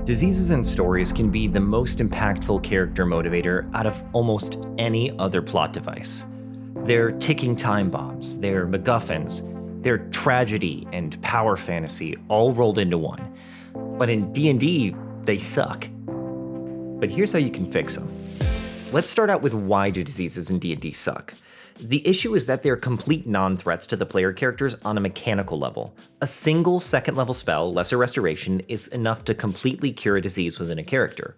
Diseases and stories can be the most impactful character motivator out of almost any other plot device. They're ticking time bombs, they're MacGuffins, they're tragedy and power fantasy all rolled into one. But in D&D, they suck. But here's how you can fix them. Let's start out with why do diseases in D&D suck. The issue is that they're complete non-threats to the player characters on a mechanical level. A single second-level spell, Lesser Restoration, is enough to completely cure a disease within a character.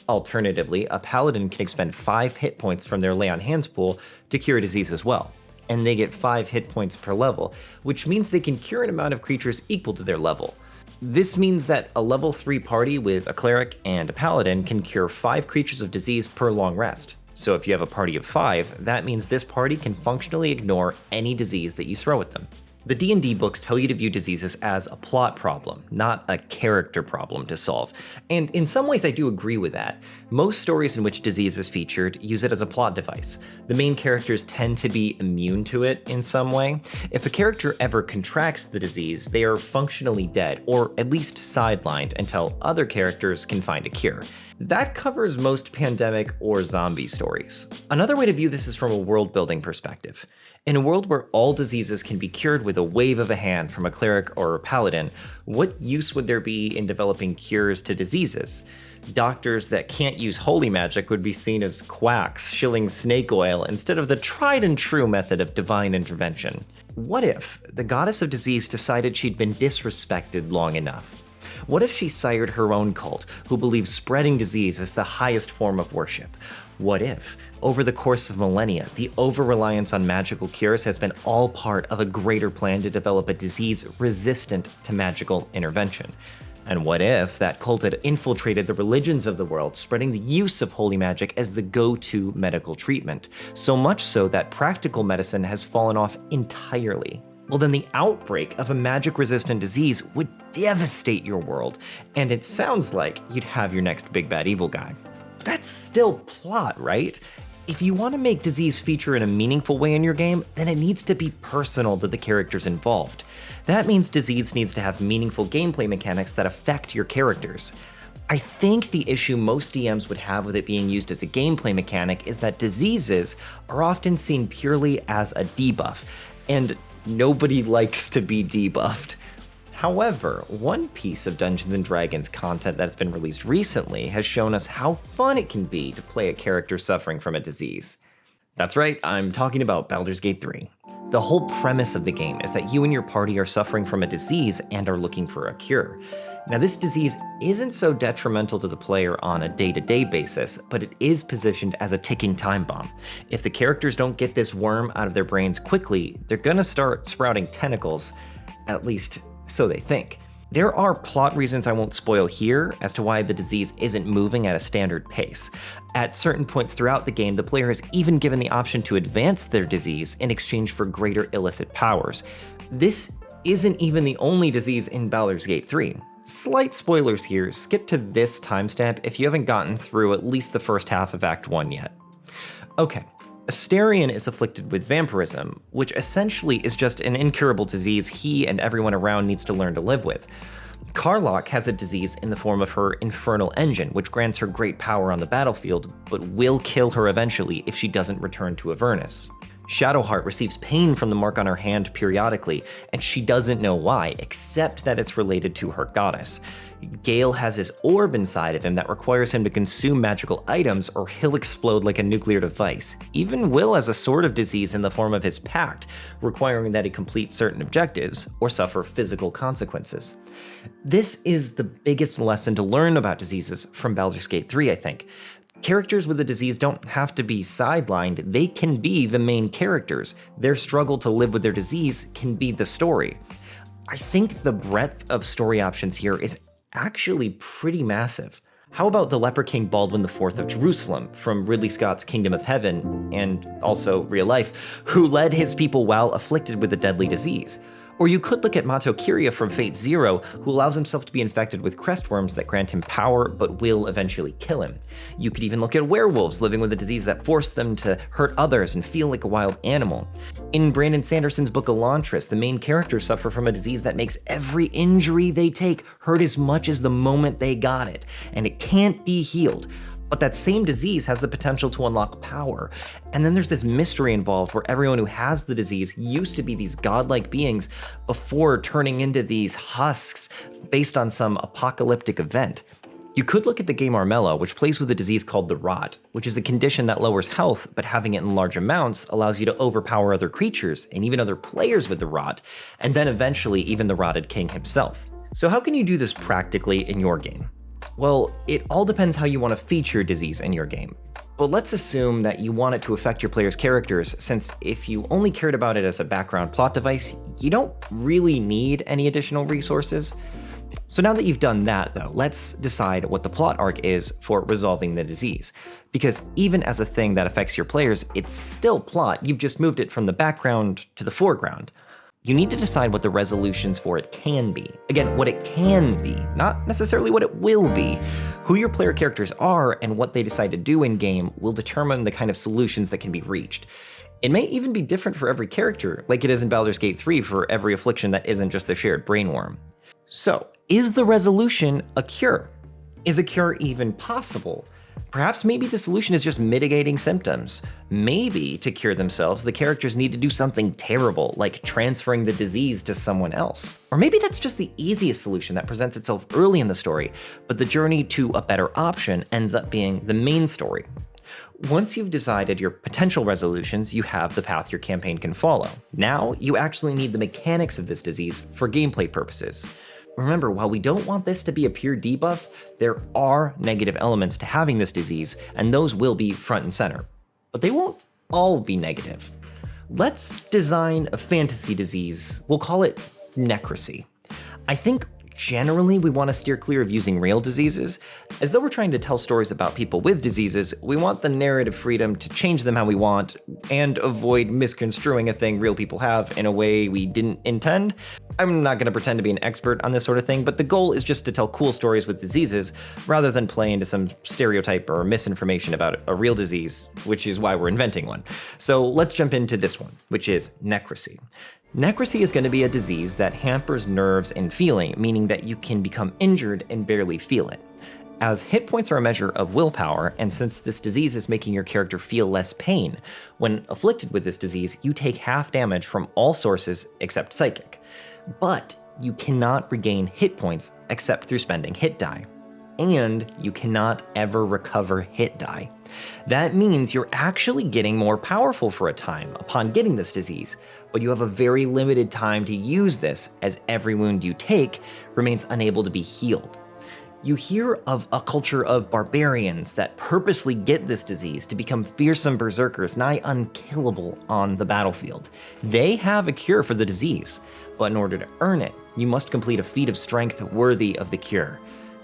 Alternatively, a paladin can expend 5 hit points from their Lay on Hands pool to cure a disease as well, and they get 5 hit points per level, which means they can cure an amount of creatures equal to their level. This means that a level 3 party with a cleric and a paladin can cure 5 creatures of disease per long rest. So if you have a party of 5, that means this party can functionally ignore any disease that you throw at them. The D&D books tell you to view diseases as a plot problem, not a character problem to solve. And in some ways I do agree with that. Most stories in which disease is featured use it as a plot device. The main characters tend to be immune to it in some way. If a character ever contracts the disease, they are functionally dead, or at least sidelined until other characters can find a cure. That covers most pandemic or zombie stories. Another way to view this is from a world-building perspective. In a world where all diseases can be cured with a wave of a hand from a cleric or a paladin, what use would there be in developing cures to diseases? Doctors that can't use holy magic would be seen as quacks shilling snake oil instead of the tried and true method of divine intervention. What if the goddess of disease decided she'd been disrespected long enough? What if she sired her own cult, who believes spreading disease is the highest form of worship? What if, over the course of millennia, the over-reliance on magical cures has been all part of a greater plan to develop a disease resistant to magical intervention? And what if that cult had infiltrated the religions of the world, spreading the use of holy magic as the go-to medical treatment, so much so that practical medicine has fallen off entirely? Well, then the outbreak of a magic-resistant disease would devastate your world, and it sounds like you'd have your next big bad evil guy. That's still plot, right? If you want to make disease feature in a meaningful way in your game, then it needs to be personal to the characters involved. That means disease needs to have meaningful gameplay mechanics that affect your characters. I think the issue most DMs would have with it being used as a gameplay mechanic is that diseases are often seen purely as a debuff, and nobody likes to be debuffed. However, one piece of Dungeons & Dragons content that's been released recently has shown us how fun it can be to play a character suffering from a disease. That's right, I'm talking about Baldur's Gate 3. The whole premise of the game is that you and your party are suffering from a disease and are looking for a cure. Now, this disease isn't so detrimental to the player on a day-to-day basis, but it is positioned as a ticking time bomb. If the characters don't get this worm out of their brains quickly, they're gonna start sprouting tentacles, at least so they think. There are plot reasons I won't spoil here as to why the disease isn't moving at a standard pace. At certain points throughout the game, the player is even given the option to advance their disease in exchange for greater illicit powers. This isn't even the only disease in Baldur's Gate 3. Slight spoilers here, skip to this timestamp if you haven't gotten through at least the first half of Act 1 yet. Okay. Astarion is afflicted with vampirism, which essentially is just an incurable disease he and everyone around needs to learn to live with. Karlach has a disease in the form of her infernal engine, which grants her great power on the battlefield, but will kill her eventually if she doesn't return to Avernus. Shadowheart receives pain from the mark on her hand periodically, and she doesn't know why, except that it's related to her goddess. Gale has his orb inside of him that requires him to consume magical items or he'll explode like a nuclear device. Even Will has a sort of disease in the form of his pact, requiring that he complete certain objectives or suffer physical consequences. This is the biggest lesson to learn about diseases from Baldur's Gate 3, I think. Characters with a disease don't have to be sidelined, they can be the main characters. Their struggle to live with their disease can be the story. I think the breadth of story options here is actually pretty massive. How about the Leper King Baldwin IV of Jerusalem from Ridley Scott's Kingdom of Heaven, and also real life, who led his people while afflicted with a deadly disease? Or you could look at Mato Kiria from Fate Zero, who allows himself to be infected with crestworms that grant him power but will eventually kill him. You could even look at werewolves living with a disease that forced them to hurt others and feel like a wild animal. In Brandon Sanderson's book Elantris, the main characters suffer from a disease that makes every injury they take hurt as much as the moment they got it, and it can't be healed. But that same disease has the potential to unlock power. And then there's this mystery involved where everyone who has the disease used to be these godlike beings before turning into these husks based on some apocalyptic event. You could look at the game Armella, which plays with a disease called the Rot, which is a condition that lowers health, but having it in large amounts allows you to overpower other creatures and even other players with the Rot, and then eventually even the Rotted King himself. So how can you do this practically in your game? Well, it all depends how you want to feature disease in your game. But let's assume that you want it to affect your players' characters, since if you only cared about it as a background plot device, you don't really need any additional resources. So now that you've done that though, let's decide what the plot arc is for resolving the disease. Because even as a thing that affects your players, it's still plot, you've just moved it from the background to the foreground. You need to decide what the resolutions for it can be. Again, what it can be, not necessarily what it will be. Who your player characters are and what they decide to do in-game will determine the kind of solutions that can be reached. It may even be different for every character, like it is in Baldur's Gate 3 for every affliction that isn't just the shared brainworm. So, is the resolution a cure? Is a cure even possible? Perhaps maybe the solution is just mitigating symptoms. Maybe to cure themselves, the characters need to do something terrible, like transferring the disease to someone else. Or maybe that's just the easiest solution that presents itself early in the story, but the journey to a better option ends up being the main story. Once you've decided your potential resolutions, you have the path your campaign can follow. Now, you actually need the mechanics of this disease for gameplay purposes. Remember, while we don't want this to be a pure debuff, there are negative elements to having this disease, and those will be front and center. But they won't all be negative. Let's design a fantasy disease. We'll call it necrocy. I think generally we want to steer clear of using real diseases. As though we're trying to tell stories about people with diseases, we want the narrative freedom to change them how we want and avoid misconstruing a thing real people have in a way we didn't intend. I'm not going to pretend to be an expert on this sort of thing, but the goal is just to tell cool stories with diseases rather than play into some stereotype or misinformation about a real disease, which is why we're inventing one. So let's jump into this one, which is necrocy. Necrocy is going to be a disease that hampers nerves and feeling, meaning that you can become injured and barely feel it. As hit points are a measure of willpower, and since this disease is making your character feel less pain, when afflicted with this disease, you take half damage from all sources except psychic. But you cannot regain hit points except through spending hit die. And you cannot ever recover hit die. That means you're actually getting more powerful for a time upon getting this disease, but you have a very limited time to use this, as every wound you take remains unable to be healed. You hear of a culture of barbarians that purposely get this disease to become fearsome berserkers nigh unkillable on the battlefield. They have a cure for the disease, but in order to earn it, you must complete a feat of strength worthy of the cure.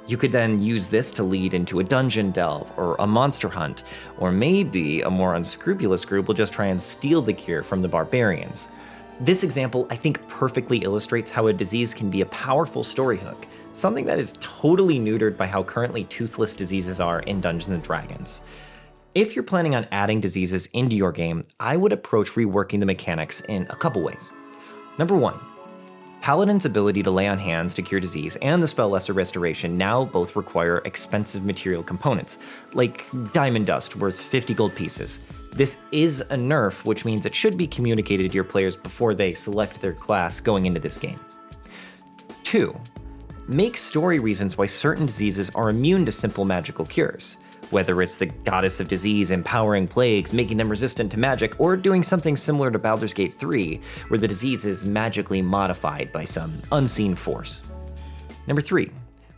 You could then use this to lead into a dungeon delve or a monster hunt, or maybe a more unscrupulous group will just try and steal the cure from the barbarians. This example, I think, perfectly illustrates how a disease can be a powerful story hook, something that is totally neutered by how currently toothless diseases are in Dungeons & Dragons. If you're planning on adding diseases into your game, I would approach reworking the mechanics in a couple ways. Number 1, Paladin's ability to lay on hands to cure disease and the spell Lesser Restoration now both require expensive material components, like diamond dust worth 50 gold pieces. This is a nerf, which means it should be communicated to your players before they select their class going into this game. 2, make story reasons why certain diseases are immune to simple magical cures. Whether it's the goddess of disease empowering plagues, making them resistant to magic, or doing something similar to Baldur's Gate 3, where the disease is magically modified by some unseen force. Number 3,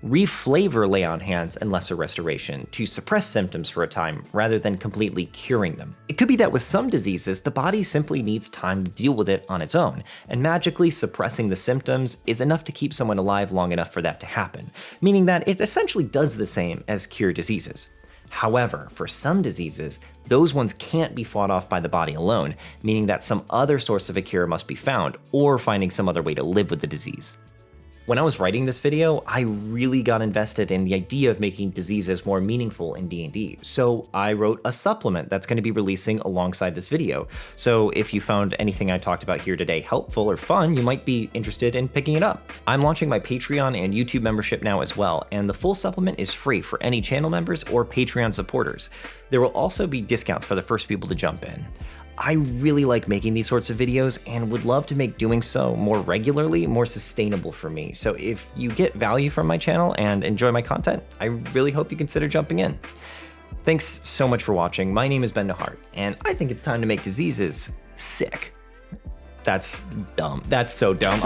reflavor lay on hands and lesser restoration to suppress symptoms for a time rather than completely curing them. It could be that with some diseases, the body simply needs time to deal with it on its own, and magically suppressing the symptoms is enough to keep someone alive long enough for that to happen, meaning that it essentially does the same as cure diseases. However, for some diseases, those ones can't be fought off by the body alone, meaning that some other source of a cure must be found, or finding some other way to live with the disease. When I was writing this video, I really got invested in the idea of making diseases more meaningful in D&D, so I wrote a supplement that's going to be releasing alongside this video. So if you found anything I talked about here today helpful or fun, you might be interested in picking it up. I'm launching my Patreon and YouTube membership now as well, and the full supplement is free for any channel members or Patreon supporters. There will also be discounts for the first people to jump in. I really like making these sorts of videos and would love to make doing so more regularly, more sustainable for me. So if you get value from my channel and enjoy my content, I really hope you consider jumping in. Thanks so much for watching. My name is Ben Nehart, and I think it's time to make diseases sick. That's dumb. That's so dumb.